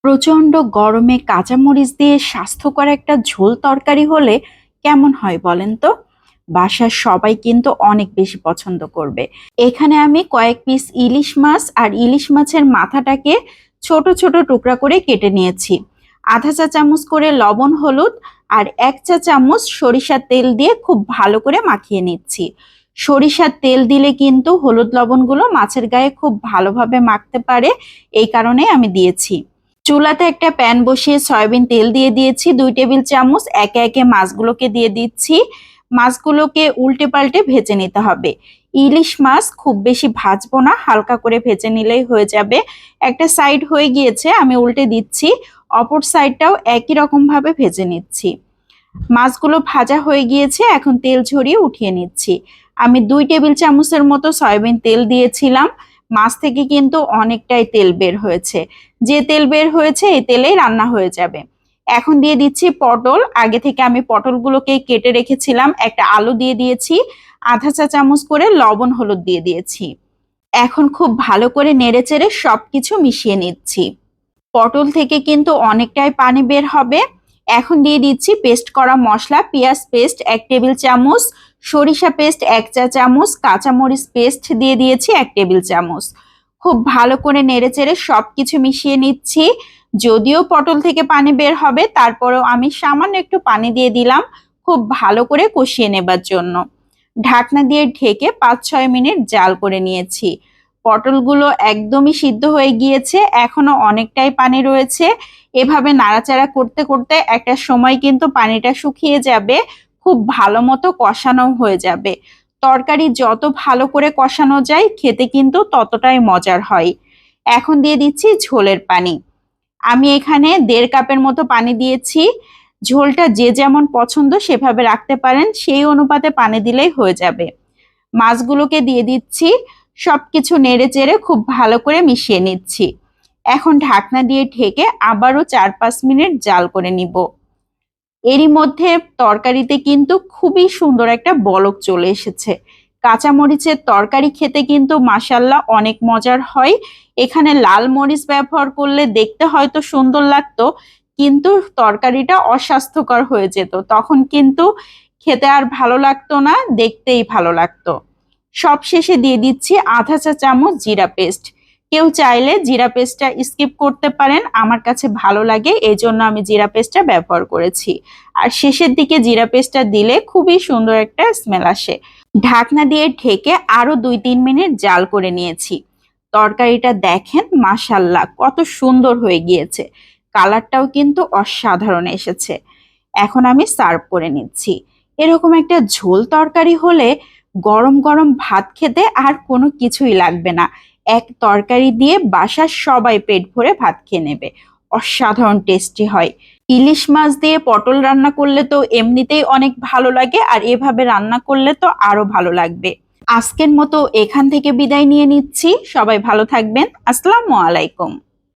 প্রচন্ড গরমে কাঁচামরিচ দিয়ে স্বাস্থ্যকর একটা ঝোল তরকারি হলে কেমন হয় বলেন তো। বাসার সবাই কিন্তু অনেক বেশি পছন্দ করবে। এখানে আমি কয়েক পিস ইলিশ মাছ আর ইলিশ মাছের মাথাটাকে ছোট ছোট টুকরা করে কেটে নিয়েছি। আধা চা চামচ করে লবণ হলুদ আর 1 চা চামচ সরিষার তেল দিয়ে খুব ভালো করে মাখিয়ে নিচ্ছি। সরিষার তেল দিলে কিন্তু হলুদ লবণগুলো মাছের গায়ে খুব ভালোভাবে মাখতে পারে, এই কারণে আমি দিয়েছি। চুলাতে একটা প্যান বসিয়ে সয়াবিন তেল দিয়ে দিয়েছি 2 টেবিল চামচ। একে একে মাছগুলোকে দিয়ে দিচ্ছি। মাছগুলোকে উল্টে পাল্টে ভেজে নিতে হবে। ইলিশ মাছ খুব বেশি ভাজবো না, হালকা করে ভেজে নিলেই হয়ে যাবে। একটা সাইড হয়ে গিয়েছে, আমি উল্টে দিচ্ছি। অপর সাইডটাও একই রকম ভাবে ভেজে নিচ্ছি। মাছগুলো ভাজা হয়ে গিয়েছে, এখন তেল ঝরিয়ে উঠিয়ে নিচ্ছি। আমি 2 টেবিল চামচের মতো সয়াবিন তেল দিয়েছিলাম। মাছ থেকে কিন্তু অনেকটাই তেল বের হয়েছে। যে তেল বের হয়েছে এই তেলেই রান্না হয়ে যাবে। এখন দিয়ে দিচ্ছি পটল। আগে থেকে আমি পটলগুলোকে কেটে রেখেছিলাম। একটা আলু দিয়ে দিয়েছি। আধা চা চামচ করে লবণ হলুদ দিয়ে দিয়েছি। এখন খুব ভালো করে নেড়েচেড়ে সবকিছু মিশিয়ে নিচ্ছি। পটল থেকে কিন্তু অনেকটাই পানি বের হবে। এখন দিয়ে দিচ্ছি পেস্ট করা মশলা। পেঁয়াজ পেস্ট 1 টেবিল চামচ, সরিষা পেস্ট 1 চা চামচ, কাঁচামরিচ পেস্ট দিয়ে দিয়েছি 1 টেবিল চামচ। খুব ভালো করে নেড়েচেড়ে সবকিছু মিশিয়ে নিচ্ছি। যদিও পটল থেকে পানি বের হবে, তারপরেও আমি সামান্য একটু পানি দিয়ে দিলাম খুব ভালো করে কষিয়ে নেবার জন্য। ঢাকনা দিয়ে ঢেকে 5-6 মিনিট জাল করে নিয়েছি। পটলগুলো একদমই সিদ্ধ হয়ে গিয়েছে, এখনো অনেকটাই পানি রয়েছে। এভাবে নাড়াচাড়া করতে করতে একটা সময় কিন্তু পানিটা শুকিয়ে যাবে, খুব ভালো মতো কষানো হয়ে যাবে। তরকারি যত ভালো করে কষানো যায় খেতে কিন্তু ততটাই মজার হয়। এখন দিয়ে দিচ্ছি ঝোলের পানি। আমি এখানে 1.5 কাপের মতো পানি দিয়েছি। ঝোলটা যে যেমন পছন্দ সেভাবে রাখতে পারেন, সেই অনুপাতে পানি দিলেই হয়ে যাবে। মাছগুলোকে দিয়ে দিচ্ছি। সবকিছু নেড়ে চেড়ে খুব ভালো করে মিশিয়ে নিচ্ছি। এখন ঢাকনা দিয়ে ঢেকে আবারও 4-5 মিনিট জাল করে নিব। এরই মধ্যে তরকারিতে কিন্তু খুবই সুন্দর একটা বলক চলে এসেছে। কাঁচামরিচের তরকারি খেতে কিন্তু মাশাআল্লাহ অনেক মজার হয়। এখানে লাল মরিচ ব্যবহার করলে দেখতে হয়তো সুন্দর লাগতো, কিন্তু তরকারিটা অস্বাস্থ্যকর হয়ে যেত। তখন কিন্তু খেতে আর ভালো লাগতো না, দেখতেই ভালো লাগতো। সবশেষে দিয়ে দিচ্ছি আধা চা চামচ জিরা পেস্ট। কেউ চাইলে জিরা পেস্টটা স্কিপ করতে পারেন, আমার কাছে ভালো লাগে এই জন্য আমি জিরা পেস্টটা ব্যবহার করেছি। আর শেষের দিকে জিরা পেস্টটা দিলে খুবই সুন্দর একটা স্মেল আসে। ঢাকনা দিয়ে ঢেকে আরো 2-3 মিনিট জাল করে নিয়েছি। তরকারিটা দেখেন মাশাআল্লাহ কত সুন্দর হয়ে গিয়েছে। কালারটাও কিন্তু অসাধারণ এসেছে। এখন আমি সার্ভ করে নিচ্ছি। এরকম একটা ঝোল তরকারি হলে গরম গরম ভাত খেতে আর কোনো কিছুই লাগবে না। এক তরকারি দিয়ে বাসার সবাই পেট ভরে ভাত খেয়ে নেবে। অসাধারণ টেস্টি হয়। ইলিশ মাছ দিয়ে পটল রান্না করলে তো এমনিতেই অনেক ভালো লাগে, আর এভাবে রান্না করলে তো আরো ভালো লাগবে। আজকের মতো এখান থেকে বিদায় নিয়ে নিচ্ছি। সবাই ভালো থাকবেন। আসসালামু আলাইকুম।